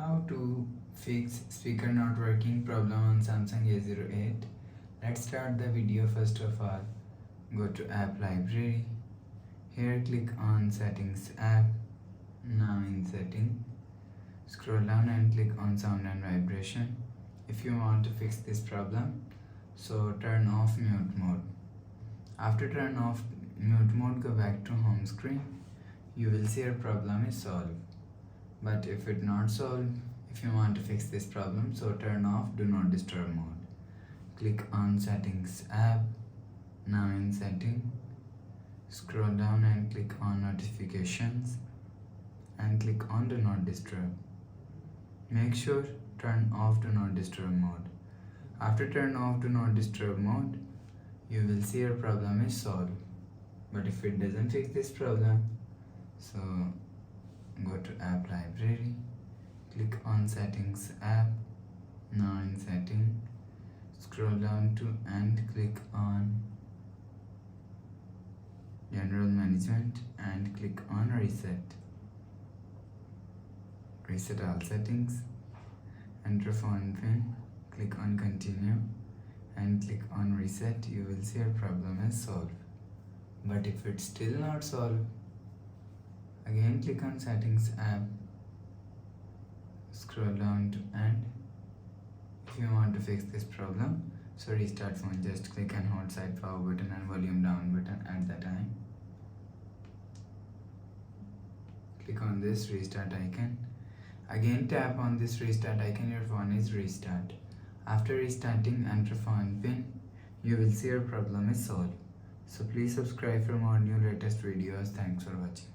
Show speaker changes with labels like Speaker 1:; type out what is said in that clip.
Speaker 1: How to fix speaker not working problem on Samsung A08. Let's start the video. First of all, go to app library. Here click on settings app. Now in setting, scroll down and click on sound and vibration. If you want to fix this problem, so turn off mute mode. After turn off mute mode, go back to home screen. You will see your problem is solved. But if it not solved, if you want to fix this problem, so turn off do not disturb mode. Click on settings app. Now in setting, scroll down and click on notifications and click on do not disturb. Make sure turn off do not disturb mode. After turn off do not disturb mode, you will see your problem is solved. But if it doesn't fix this problem, so go to app library, click on settings app. Now in setting, scroll down to and click on general management and click on reset all settings. Enter phone pin, click on continue and click on reset. You will see your problem is solved. But if it's still not solved, again click on settings app, scroll down to end. If you want to fix this problem, so restart phone, just click and hold side power button and volume down button at the time. Click on this restart icon. Again tap on this restart icon, your phone is restart. After restarting, enter phone pin. You will see your problem is solved. So please subscribe for more new latest videos. Thanks for watching.